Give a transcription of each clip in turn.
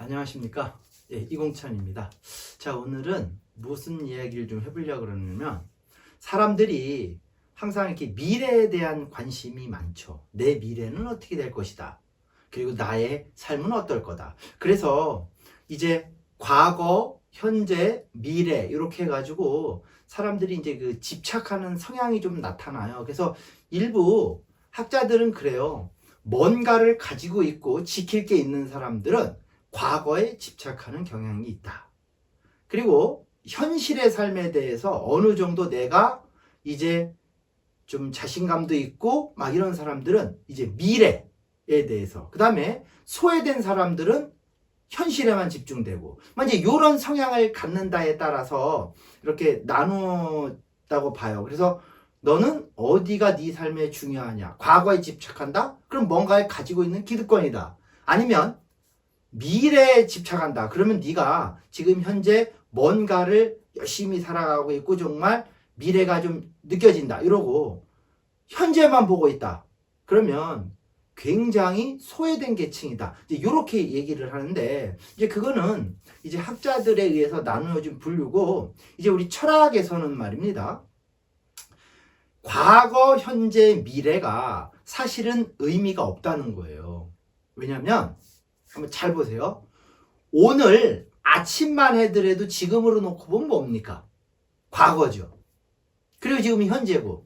안녕하십니까. 이공찬입니다. 자, 오늘은 무슨 이야기를 좀 해보려고 그러냐면, 사람들이 항상 이렇게 미래에 대한 관심이 많죠. 내 미래는 어떻게 될 것이다. 그리고 나의 삶은 어떨 거다. 그래서 이제 과거, 현재, 미래 이렇게 해가지고 사람들이 이제 그 집착하는 성향이 좀 나타나요. 그래서 일부 학자들은 그래요. 뭔가를 가지고 있고 지킬 게 있는 사람들은 과거에 집착하는 경향이 있다. 그리고 현실의 삶에 대해서 어느 정도 내가 이제 좀 자신감도 있고 막 이런 사람들은 이제 미래에 대해서, 그 다음에 소외된 사람들은 현실에만 집중되고, 이제 이런 성향을 갖는다에 따라서 이렇게 나누었다고 봐요. 그래서 너는 어디가 네 삶에 중요하냐? 과거에 집착한다? 그럼 뭔가를 가지고 있는 기득권이다. 아니면 미래에 집착한다. 그러면 네가 지금 현재 뭔가를 열심히 살아가고 있고 정말 미래가 좀 느껴진다. 이러고 현재만 보고 있다. 그러면 굉장히 소외된 계층이다. 이제 이렇게 얘기를 하는데, 이제 그거는 이제 학자들에 의해서 나누어진 분류고, 이제 우리 철학에서는 말입니다. 과거, 현재, 미래가 사실은 의미가 없다는 거예요. 왜냐면 한번 잘 보세요. 오늘 아침만 해더라도 지금으로 놓고 보면 뭡니까? 과거죠. 그리고 지금이 현재고,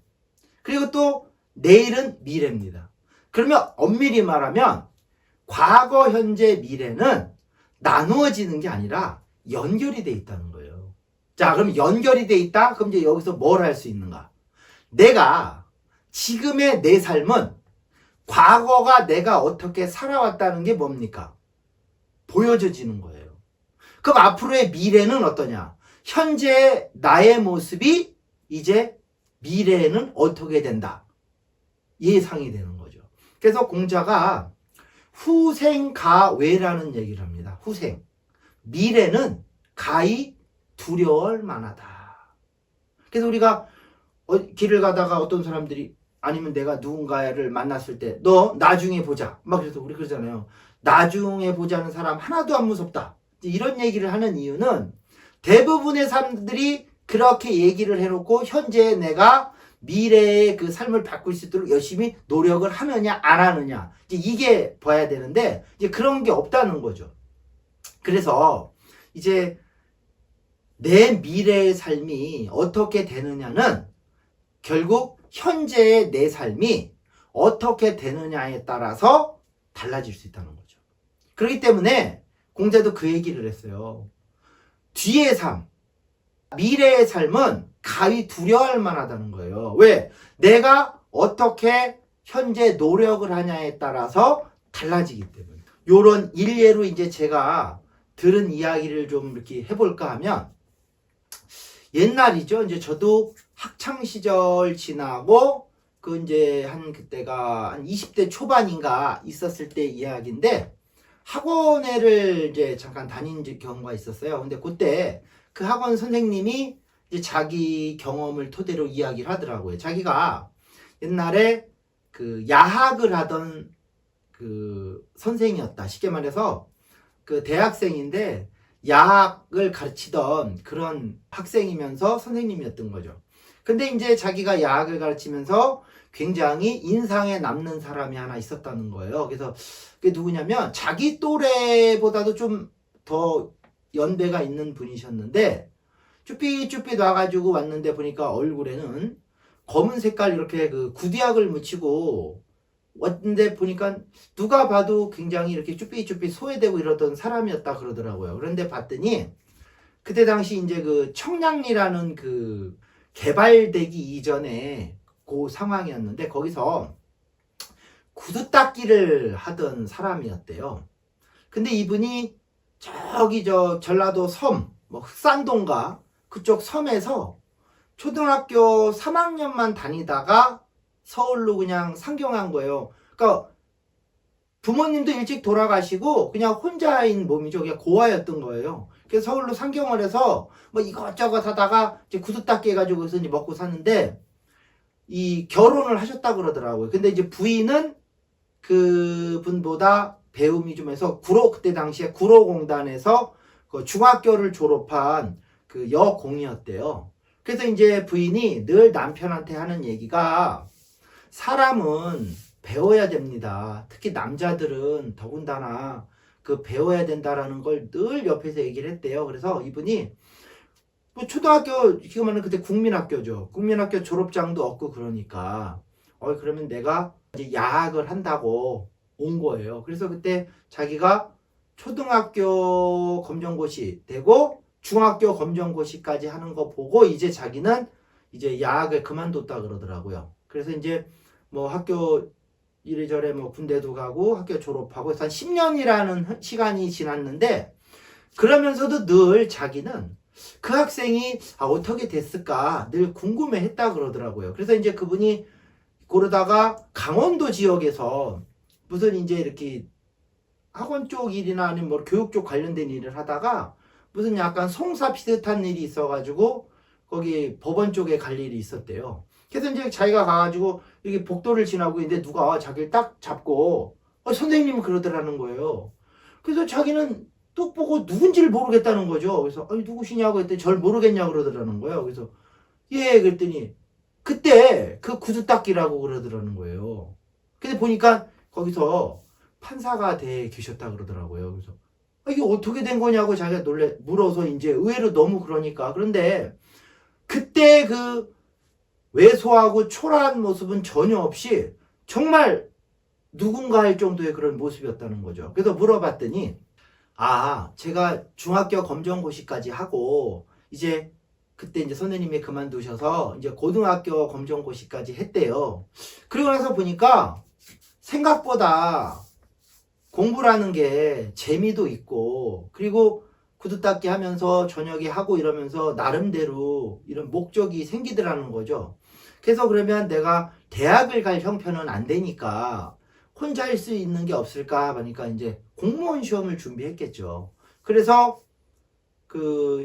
그리고 또 내일은 미래입니다. 그러면 엄밀히 말하면 과거, 현재, 미래는 나누어지는 게 아니라 연결이 돼 있다는 거예요. 자, 그럼 연결이 돼 있다? 그럼 이제 여기서 뭘 할 수 있는가? 내가 지금의 내 삶은 과거가 내가 어떻게 살아왔다는 게 뭡니까? 보여져지는 거예요. 그럼 앞으로의 미래는 어떠냐? 현재의 나의 모습이 이제 미래에는 어떻게 된다? 예상이 되는 거죠. 그래서 공자가 후생가외라는 얘기를 합니다. 후생. 미래는 가히 두려울 만하다. 그래서 우리가 길을 가다가 어떤 사람들이, 아니면 내가 누군가를 만났을 때 너 나중에 보자. 막 그래서 우리 그러잖아요. 나중에 보자는 사람 하나도 안 무섭다. 이런 얘기를 하는 이유는 대부분의 사람들이 그렇게 얘기를 해놓고 현재의 내가 미래의 그 삶을 바꿀 수 있도록 열심히 노력을 하느냐 안 하느냐, 이게 봐야 되는데 이제 그런 게 없다는 거죠. 그래서 이제 내 미래의 삶이 어떻게 되느냐는 결국 현재의 내 삶이 어떻게 되느냐에 따라서 달라질 수 있다는 거죠. 그렇기 때문에 공자도 그 얘기를 했어요. 뒤의 삶, 미래의 삶은 가히 두려워할 만하다는 거예요. 왜? 내가 어떻게 현재 노력을 하냐에 따라서 달라지기 때문에. 요런 일례로 이제 제가 들은 이야기를 좀 이렇게 해볼까 하면, 옛날이죠. 이제 저도 학창 시절 지나고 이제 그때가 한 20대 초반인가 있었을 때 이야기인데, 학원회를 이제 잠깐 다닌 경우가 있었어요. 근데 그때 그 학원 선생님이 이제 자기 경험을 토대로 이야기를 하더라고요. 자기가 옛날에 그 야학을 하던 그 선생이었다. 쉽게 말해서 그 대학생인데 야학을 가르치던 그런 학생이면서 선생님이었던 거죠. 근데 이제 자기가 야학을 가르치면서 굉장히 인상에 남는 사람이 하나 있었다는 거예요. 그래서 그게 누구냐면 자기 또래보다도 좀 더 연배가 있는 분이셨는데, 쭈삣쭈삣 와가지고 왔는데 보니까 얼굴에는 검은 색깔 이렇게 그 구두약을 묻히고 왔는데 보니까 누가 봐도 굉장히 이렇게 쭈삣쭈삣 소외되고 이러던 사람이었다 그러더라고요. 그런데 봤더니 그때 당시 이제 그 청량리라는 그 개발되기 이전에 그 상황이었는데, 거기서 구두 닦기를 하던 사람이었대요. 근데 이분이 저기 전라도 섬, 뭐 흑산동가 그쪽 섬에서 초등학교 3학년만 다니다가 서울로 그냥 상경한 거예요. 그러니까 부모님도 일찍 돌아가시고 그냥 혼자인 몸이죠. 그냥 고아였던 거예요. 그래서 서울로 상경을 해서 뭐 이것저것 하다가 이제 구두 닦기 해가지고 그래서 이제 먹고 사는데, 이 결혼을 하셨다고 그러더라고요. 근데 이제 부인은 그분보다 배움이 좀 해서 그때 당시에 구로공단에서 그 중학교를 졸업한 그 여공이었대요. 그래서 이제 부인이 늘 남편한테 하는 얘기가 사람은 배워야 됩니다. 특히 남자들은 더군다나 그 배워야 된다라는 걸 늘 옆에서 얘기를 했대요. 그래서 이분이 뭐 초등학교 지금은 그때 국민학교죠. 국민학교 졸업장도 없고 그러니까 그러면 내가 이제 야학을 한다고 온 거예요. 그래서 그때 자기가 초등학교 검정고시 되고 중학교 검정고시까지 하는 거 보고 이제 자기는 이제 야학을 그만뒀다 그러더라고요. 그래서 이제 뭐 학교 이래저래 뭐 군대도 가고 학교 졸업하고 한 10년이라는 시간이 지났는데 그러면서도 늘 자기는 그 학생이 어떻게 됐을까 늘 궁금해 했다 그러더라고요. 그래서 이제 그분이 그러다가 강원도 지역에서 무슨 이제 이렇게 학원 쪽 일이나 아니면 뭐 교육 쪽 관련된 일을 하다가 무슨 약간 송사 비슷한 일이 있어가지고 거기 법원 쪽에 갈 일이 있었대요. 그래서 이제 자기가 가가지고 이렇게 복도를 지나고 있는데 누가 자기를 딱 잡고 선생님이 그러더라는 거예요. 그래서 자기는 뚝 보고 누군지를 모르겠다는 거죠. 그래서 누구시냐고 했더니 절 모르겠냐고 그러더라는 거예요. 그래서 예 그랬더니 그때 그 구두 닦기라고 그러더라는 거예요. 근데 보니까 거기서 판사가 돼 계셨다 그러더라고요. 그래서 이게 어떻게 된 거냐고 자기가 물어서 이제 의외로 너무 그러니까. 그런데 그때 그 왜소하고 초라한 모습은 전혀 없이 정말 누군가 할 정도의 그런 모습이었다는 거죠. 그래서 물어봤더니 제가 중학교 검정고시까지 하고 이제 그때 이제 선생님이 그만두셔서 이제 고등학교 검정고시까지 했대요. 그리고 나서 보니까 생각보다 공부라는 게 재미도 있고 그리고 구두 닦기 하면서 저녁에 하고 이러면서 나름대로 이런 목적이 생기더라는 거죠. 그래서 그러면 내가 대학을 갈 형편은 안 되니까 혼자 할 수 있는 게 없을까 하니까 이제 공무원 시험을 준비했겠죠. 그래서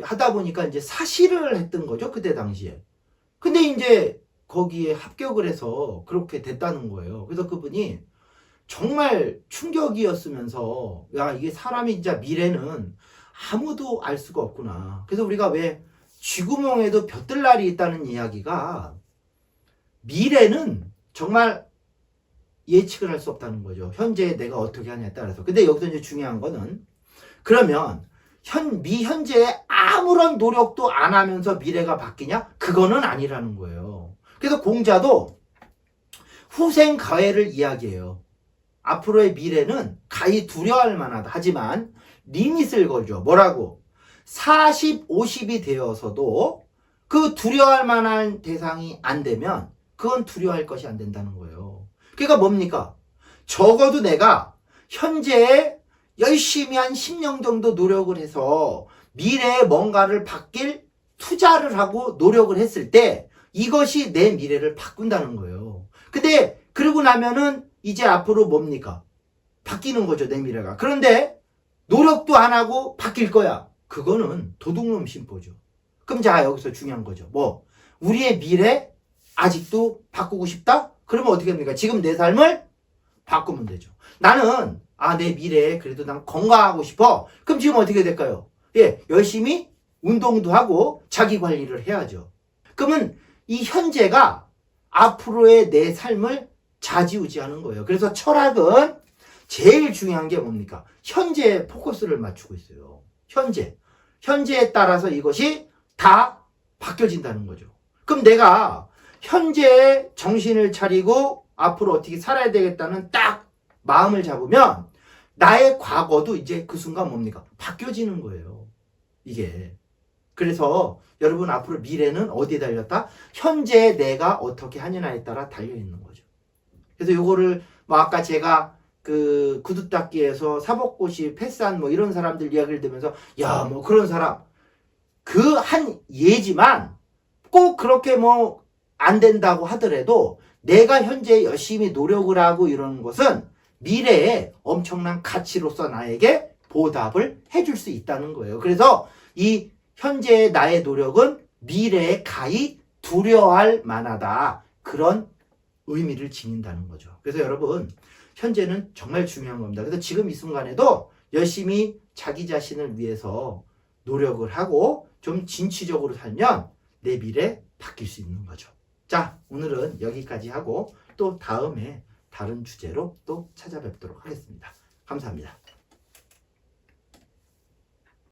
하다 보니까 이제 사시를 했던 거죠. 그때 당시에. 근데 이제 거기에 합격을 해서 그렇게 됐다는 거예요. 그래서 그분이 정말 충격이었으면서 이게 사람이 진짜 미래는 아무도 알 수가 없구나. 그래서 우리가 왜 쥐구멍에도 벼뜰날이 있다는 이야기가 미래는 정말 예측을 할 수 없다는 거죠. 현재 내가 어떻게 하냐에 따라서. 근데 여기서 이제 중요한 거는 그러면 현재에 아무런 노력도 안 하면서 미래가 바뀌냐? 그거는 아니라는 거예요. 그래서 공자도 후생 가해를 이야기해요. 앞으로의 미래는 가히 두려워할 만하다. 하지만 리밋을 걸죠. 뭐라고? 40, 50이 되어서도 그 두려워할 만한 대상이 안 되면 그건 두려워할 것이 안 된다는 거예요. 그러니까 뭡니까? 적어도 내가 현재에 열심히 한 10년 정도 노력을 해서 미래에 뭔가를 바뀔 투자를 하고 노력을 했을 때 이것이 내 미래를 바꾼다는 거예요. 근데 그러고 나면은 이제 앞으로 뭡니까? 바뀌는 거죠, 내 미래가. 그런데 노력도 안 하고 바뀔 거야. 그거는 도둑놈 심보죠. 그럼 자, 여기서 중요한 거죠. 우리의 미래 아직도 바꾸고 싶다? 그러면 어떻게 합니까? 지금 내 삶을 바꾸면 되죠. 나는 내 미래에 그래도 난 건강하고 싶어. 그럼 지금 어떻게 될까요? 열심히 운동도 하고 자기 관리를 해야죠. 그러면 이 현재가 앞으로의 내 삶을 좌지우지하는 거예요. 그래서 철학은 제일 중요한 게 뭡니까? 현재에 포커스를 맞추고 있어요. 현재에 따라서 이것이 다 바뀌어진다는 거죠. 그럼 내가 현재에 정신을 차리고 앞으로 어떻게 살아야 되겠다는 딱 마음을 잡으면 나의 과거도 이제 그 순간 뭡니까? 바뀌어지는 거예요. 이게. 그래서 여러분 앞으로 미래는 어디에 달렸다? 현재 내가 어떻게 하느냐에 따라 달려있는 거죠. 그래서 요거를 아까 제가 그 구두 닦기에서 사법고시 패스한 이런 사람들 이야기를 들으면서 그런 사람 그 한 예지만 꼭 그렇게 안 된다고 하더라도 내가 현재 열심히 노력을 하고 이러는 것은 미래에 엄청난 가치로서 나에게 보답을 해줄 수 있다는 거예요. 그래서 이 현재의 나의 노력은 미래에 가히 두려워할 만하다. 그런 의미를 지닌다는 거죠. 그래서 여러분 현재는 정말 중요한 겁니다. 그래서 지금 이 순간에도 열심히 자기 자신을 위해서 노력을 하고 좀 진취적으로 살면 내 미래 바뀔 수 있는 거죠. 자, 오늘은 여기까지 하고 또 다음에 다른 주제로 또 찾아뵙도록 하겠습니다. 감사합니다.